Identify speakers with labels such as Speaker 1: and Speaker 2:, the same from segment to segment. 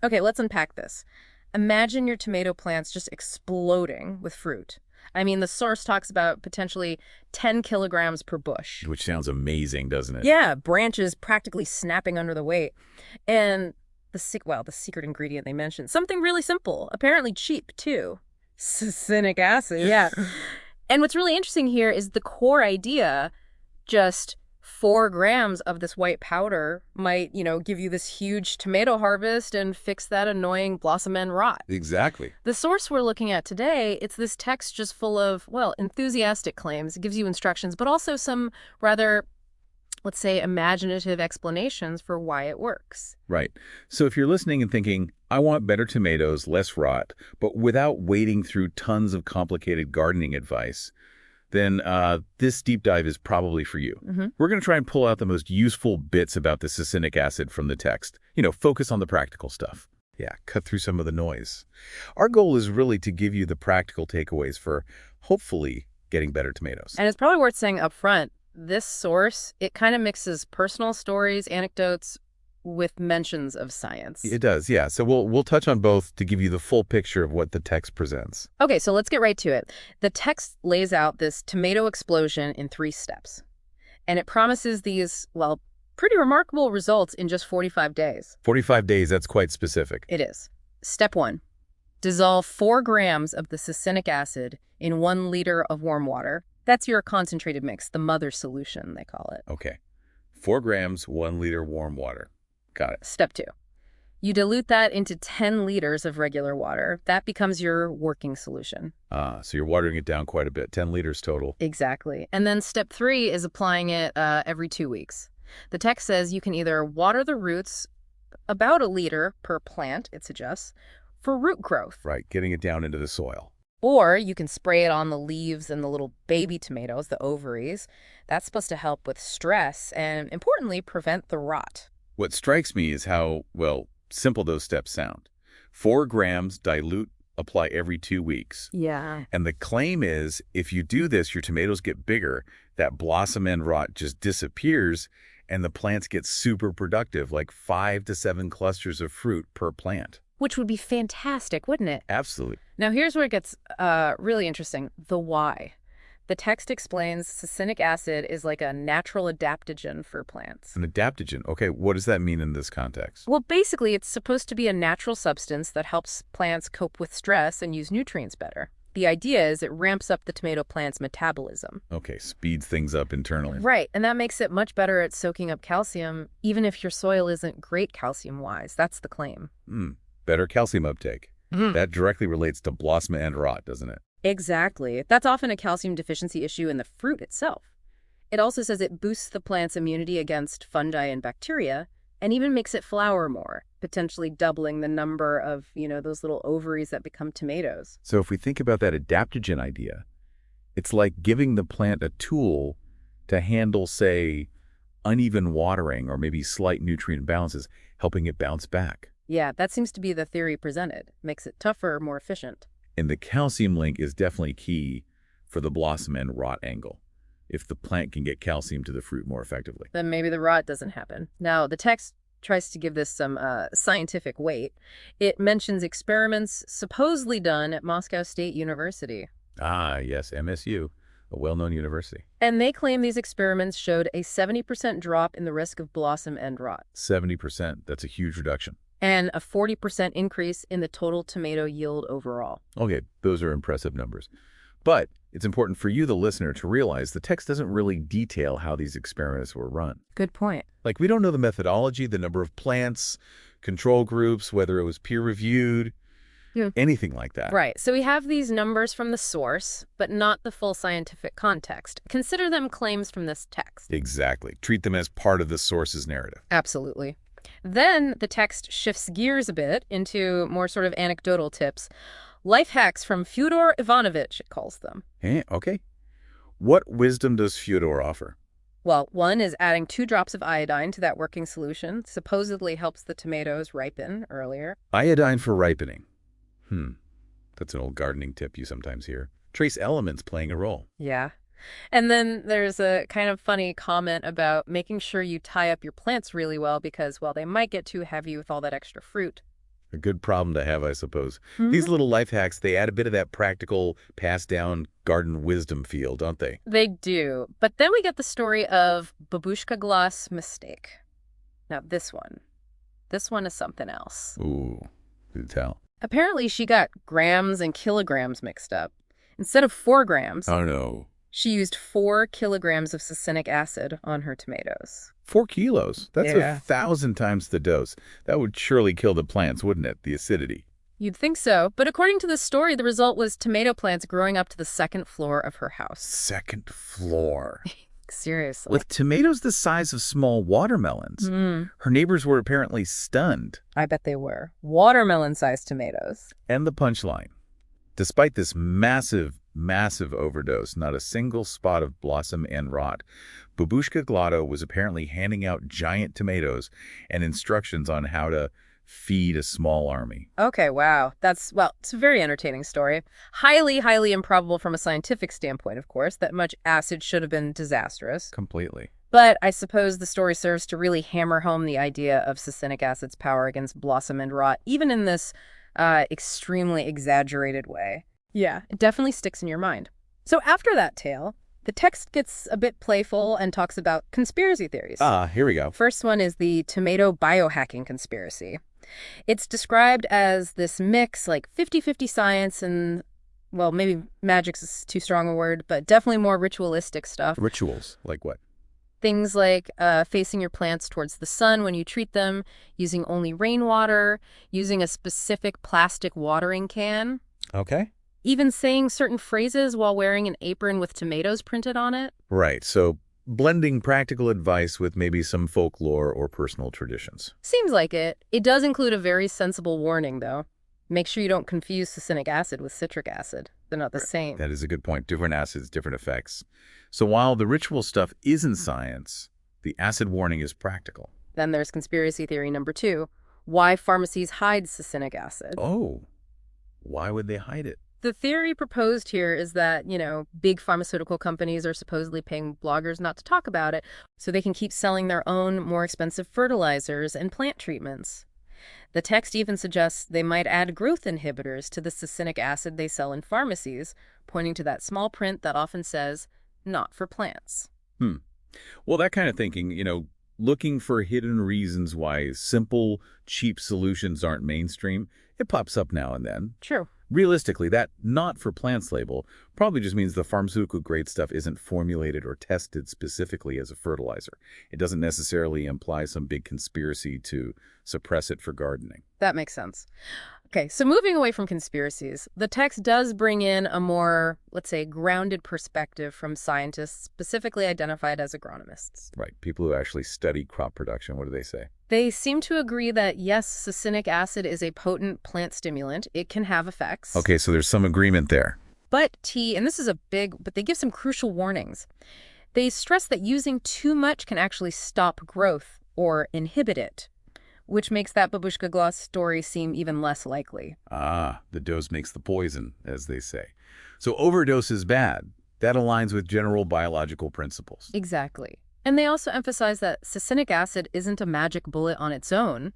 Speaker 1: Okay, let's unpack this. Imagine your tomato plants just exploding with fruit. I mean, the source talks about potentially 10 kilograms per bush.
Speaker 2: Which sounds amazing, doesn't it?
Speaker 1: Yeah, branches practically snapping under the weight. And the secret ingredient they mentioned, something really simple, apparently cheap too. Succinic acid, yeah. And what's really interesting here is the core idea, just 4 grams of this white powder might, give you this huge tomato harvest and fix that annoying blossom end rot.
Speaker 2: Exactly.
Speaker 1: The source we're looking at today, it's this text just full of, well, enthusiastic claims. It gives you instructions, but also some rather, let's say, imaginative explanations for why it works.
Speaker 2: Right. So if you're listening and thinking, I want better tomatoes, less rot, but without wading through tons of complicated gardening advice, then this deep dive is probably for you. We're going to try and pull out the most useful bits about the succinic acid from the text. Focus on the practical stuff. Yeah, cut through some of the noise. Our goal is really to give you the practical takeaways for, hopefully, getting better tomatoes.
Speaker 1: And it's probably worth saying up front, this source, it kind of mixes personal stories, anecdotes, with mentions of science.
Speaker 2: It does, yeah. So we'll touch on both to give you the full picture of what the text presents.
Speaker 1: Okay, so let's get right to it. The text lays out this tomato explosion in 3 steps. And it promises these, well, pretty remarkable results in just 45 days.
Speaker 2: 45 days, that's quite specific.
Speaker 1: It is. Step 1. Dissolve 4 grams of the succinic acid in 1 liter of warm water. That's your concentrated mix, the mother solution, they call it.
Speaker 2: Okay. 4 grams, 1 liter warm water. Got it.
Speaker 1: Step 2. You dilute that into 10 liters of regular water. That becomes your working solution.
Speaker 2: So you're watering it down quite a bit, 10 liters total.
Speaker 1: Exactly. And then step 3 is applying it every 2 weeks. The text says you can either water the roots about 1 liter per plant, it suggests, for root growth.
Speaker 2: Right, getting it down into the soil.
Speaker 1: Or you can spray it on the leaves and the little baby tomatoes, the ovaries. That's supposed to help with stress and, importantly, prevent the rot.
Speaker 2: What strikes me is how, well, simple those steps sound. 4 grams, dilute, apply every 2 weeks.
Speaker 1: Yeah.
Speaker 2: And the claim is, if you do this, your tomatoes get bigger, that blossom end rot just disappears, and the plants get super productive, like 5 to 7 clusters of fruit per plant.
Speaker 1: Which would be fantastic, wouldn't it?
Speaker 2: Absolutely.
Speaker 1: Now, here's where it gets really interesting. The why. The text explains succinic acid is like a natural adaptogen for plants.
Speaker 2: An adaptogen. Okay, what does that mean in this context?
Speaker 1: Well, basically, it's supposed to be a natural substance that helps plants cope with stress and use nutrients better. The idea is it ramps up the tomato plant's metabolism.
Speaker 2: Okay, speeds things up internally.
Speaker 1: Right, and that makes it much better at soaking up calcium, even if your soil isn't great calcium-wise. That's the claim.
Speaker 2: Better calcium uptake. That directly relates to blossom end rot, doesn't it?
Speaker 1: Exactly. That's often a calcium deficiency issue in the fruit itself. It also says it boosts the plant's immunity against fungi and bacteria, and even makes it flower more, potentially doubling the number of, those little ovaries that become tomatoes.
Speaker 2: So if we think about that adaptogen idea, it's like giving the plant a tool to handle, say, uneven watering or maybe slight nutrient imbalances, helping it bounce back.
Speaker 1: Yeah, that seems to be the theory presented. Makes it tougher, more efficient.
Speaker 2: And the calcium link is definitely key for the blossom end rot angle. If the plant can get calcium to the fruit more effectively,
Speaker 1: then maybe the rot doesn't happen. Now, the text tries to give this some scientific weight. It mentions experiments supposedly done at Moscow State University.
Speaker 2: Ah, yes, MSU, a well-known university.
Speaker 1: And they claim these experiments showed a 70% drop in the risk of blossom end rot.
Speaker 2: 70%, that's a huge reduction.
Speaker 1: And a 40% increase in the total tomato yield overall.
Speaker 2: Okay, those are impressive numbers. But it's important for you, the listener, to realize the text doesn't really detail how these experiments were run.
Speaker 1: Good point.
Speaker 2: Like, we don't know the methodology, the number of plants, control groups, whether it was peer-reviewed, anything like that.
Speaker 1: Right. So we have these numbers from the source, but not the full scientific context. Consider them claims from this text.
Speaker 2: Exactly. Treat them as part of the source's narrative.
Speaker 1: Absolutely. Then the text shifts gears a bit into more sort of anecdotal tips. Life hacks from Fyodor Ivanovich, it calls them.
Speaker 2: Okay. What wisdom does Fyodor offer?
Speaker 1: Well, one is adding 2 drops of iodine to that working solution. Supposedly helps the tomatoes ripen earlier.
Speaker 2: Iodine for ripening. That's an old gardening tip you sometimes hear. Trace elements playing a role.
Speaker 1: Yeah. And then there's a kind of funny comment about making sure you tie up your plants really well because, well, they might get too heavy with all that extra fruit.
Speaker 2: A good problem to have, I suppose.
Speaker 1: Hmm.
Speaker 2: These little life hacks, they add a bit of that practical, passed down garden wisdom feel, don't they?
Speaker 1: They do. But then we get the story of babushka glass mistake. Now, this one is something else.
Speaker 2: Ooh, do tell.
Speaker 1: Apparently, she got grams and kilograms mixed up. Instead of 4 grams,
Speaker 2: Oh, no.
Speaker 1: she used 4 kilograms of succinic acid on her tomatoes.
Speaker 2: 4 kilos. That's
Speaker 1: Yeah.
Speaker 2: 1,000 times the dose. That would surely kill the plants, wouldn't it? The acidity.
Speaker 1: You'd think so, but according to the story, the result was tomato plants growing up to the second floor of her house.
Speaker 2: Second floor.
Speaker 1: Seriously.
Speaker 2: With tomatoes the size of small watermelons. Her neighbors were apparently stunned.
Speaker 1: I bet they were. Watermelon-sized tomatoes.
Speaker 2: And the punchline. Despite this massive, massive overdose, not a single spot of blossom and rot, Babushka Glotto was apparently handing out giant tomatoes and instructions on how to feed a small army.
Speaker 1: Okay, wow. It's a very entertaining story. Highly, highly improbable from a scientific standpoint, of course, that much acid should have been disastrous.
Speaker 2: Completely.
Speaker 1: But I suppose the story serves to really hammer home the idea of succinic acid's power against blossom and rot, even in this extremely exaggerated way. Yeah, it definitely sticks in your mind. So after that tale, the text gets a bit playful and talks about conspiracy theories.
Speaker 2: Here we go.
Speaker 1: First one is the tomato biohacking conspiracy. It's described as this mix, like 50-50 science and, well, maybe magic's too strong a word, but definitely more ritualistic stuff.
Speaker 2: Rituals, like what?
Speaker 1: Things like facing your plants towards the sun when you treat them, using only rainwater, using a specific plastic watering can,
Speaker 2: Okay.
Speaker 1: even saying certain phrases while wearing an apron with tomatoes printed on it.
Speaker 2: Right, so blending practical advice with maybe some folklore or personal traditions.
Speaker 1: Seems like it. It does include a very sensible warning, though. Make sure you don't confuse succinic acid with citric acid. They're not the same.
Speaker 2: That is a good point. Different acids, different effects. So while the ritual stuff isn't science, the acid warning is practical.
Speaker 1: Then there's conspiracy theory number 2, why pharmacies hide succinic acid.
Speaker 2: Oh, why would they hide it?
Speaker 1: The theory proposed here is that, big pharmaceutical companies are supposedly paying bloggers not to talk about it so they can keep selling their own more expensive fertilizers and plant treatments. The text even suggests they might add growth inhibitors to the succinic acid they sell in pharmacies, pointing to that small print that often says, not for plants.
Speaker 2: Well, that kind of thinking, looking for hidden reasons why simple, cheap solutions aren't mainstream, it pops up now and then.
Speaker 1: True.
Speaker 2: Realistically, that not for plants label probably just means the pharmaceutical grade stuff isn't formulated or tested specifically as a fertilizer. It doesn't necessarily imply some big conspiracy to suppress it for gardening.
Speaker 1: That makes sense. Okay, so moving away from conspiracies, the text does bring in a more, let's say, grounded perspective from scientists specifically identified as agronomists.
Speaker 2: Right. People who actually study crop production, what do they say?
Speaker 1: They seem to agree that, yes, succinic acid is a potent plant stimulant. It can have effects.
Speaker 2: Okay, so there's some agreement there.
Speaker 1: But and this is but they give some crucial warnings. They stress that using too much can actually stop growth or inhibit it, which makes that babushka gloss story seem even less likely.
Speaker 2: The dose makes the poison, as they say. So overdose is bad. That aligns with general biological principles.
Speaker 1: Exactly. And they also emphasize that succinic acid isn't a magic bullet on its own.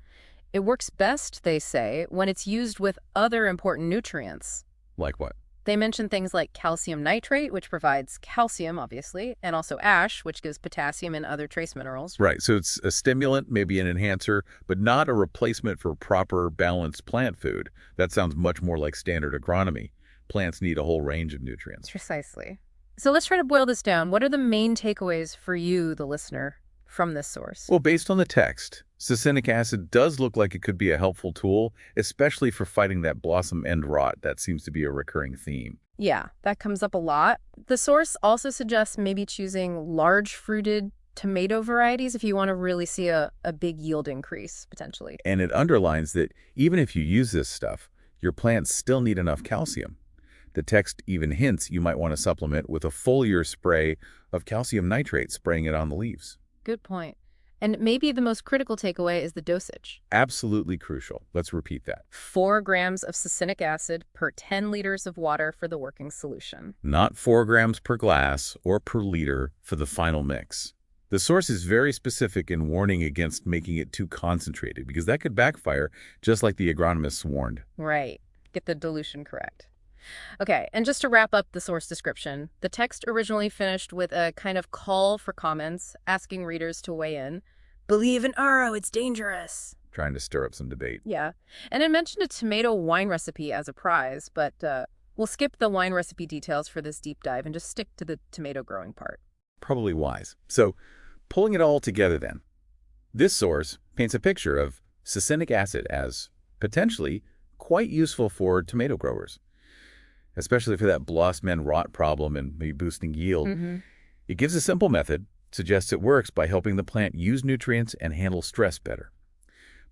Speaker 1: It works best, they say, when it's used with other important nutrients.
Speaker 2: Like what?
Speaker 1: They mention things like calcium nitrate, which provides calcium, obviously, and also ash, which gives potassium and other trace minerals.
Speaker 2: Right, so it's a stimulant, maybe an enhancer, but not a replacement for proper, balanced plant food. That sounds much more like standard agronomy. Plants need a whole range of nutrients.
Speaker 1: Precisely. So let's try to boil this down. What are the main takeaways for you, the listener, from this source?
Speaker 2: Well, based on the text, succinic acid does look like it could be a helpful tool, especially for fighting that blossom end rot. That seems to be a recurring theme.
Speaker 1: Yeah, that comes up a lot. The source also suggests maybe choosing large fruited tomato varieties if you want to really see a big yield increase, potentially.
Speaker 2: And it underlines that even if you use this stuff, your plants still need enough calcium. The text even hints you might want to supplement with a foliar spray of calcium nitrate, spraying it on the leaves.
Speaker 1: Good point. And maybe the most critical takeaway is the dosage.
Speaker 2: Absolutely crucial. Let's repeat that.
Speaker 1: 4 grams of succinic acid per 10 liters of water for the working solution.
Speaker 2: Not 4 grams per glass or per liter for the final mix. The source is very specific in warning against making it too concentrated because that could backfire, just like the agronomists warned.
Speaker 1: Right. Get the dilution correct. Okay, and just to wrap up the source description, the text originally finished with a kind of call for comments, asking readers to weigh in. Believe in Uro, it's dangerous.
Speaker 2: Trying to stir up some debate.
Speaker 1: Yeah, and it mentioned a tomato wine recipe as a prize, but we'll skip the wine recipe details for this deep dive and just stick to the tomato growing part.
Speaker 2: Probably wise. So, pulling it all together then, this source paints a picture of succinic acid as potentially quite useful for tomato growers, especially for that blossom end rot problem and maybe boosting yield. It gives a simple method, suggests it works by helping the plant use nutrients and handle stress better.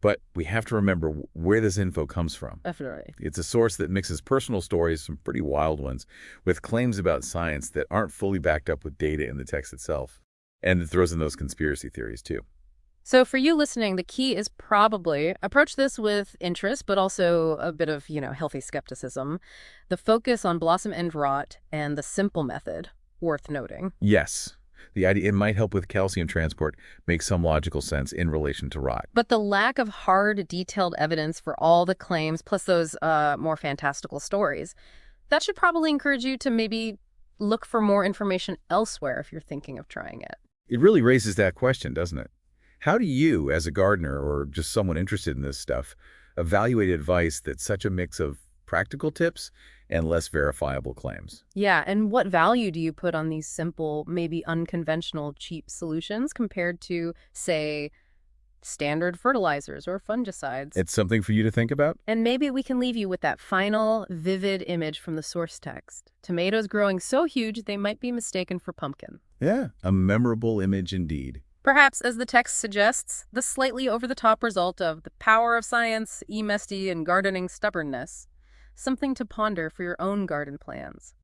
Speaker 2: But we have to remember where this info comes from.
Speaker 1: Definitely.
Speaker 2: It's a source that mixes personal stories, some pretty wild ones, with claims about science that aren't fully backed up with data in the text itself. And it throws in those conspiracy theories, too.
Speaker 1: So for you listening, the key is probably approach this with interest, but also a bit of, healthy skepticism. The focus on blossom end rot and the simple method, worth noting.
Speaker 2: Yes. The idea it might help with calcium transport makes some logical sense in relation to rot.
Speaker 1: But the lack of hard, detailed evidence for all the claims, plus those more fantastical stories, that should probably encourage you to maybe look for more information elsewhere if you're thinking of trying it.
Speaker 2: It really raises that question, doesn't it? How do you, as a gardener or just someone interested in this stuff, evaluate advice that's such a mix of practical tips and less verifiable claims?
Speaker 1: Yeah, and what value do you put on these simple, maybe unconventional, cheap solutions compared to, say, standard fertilizers or fungicides?
Speaker 2: It's something for you to think about.
Speaker 1: And maybe we can leave you with that final, vivid image from the source text. Tomatoes growing so huge they might be mistaken for pumpkin.
Speaker 2: Yeah, a memorable image indeed.
Speaker 1: Perhaps, as the text suggests, the slightly over-the-top result of the power of science, e-mesty, and gardening stubbornness. Something to ponder for your own garden plans.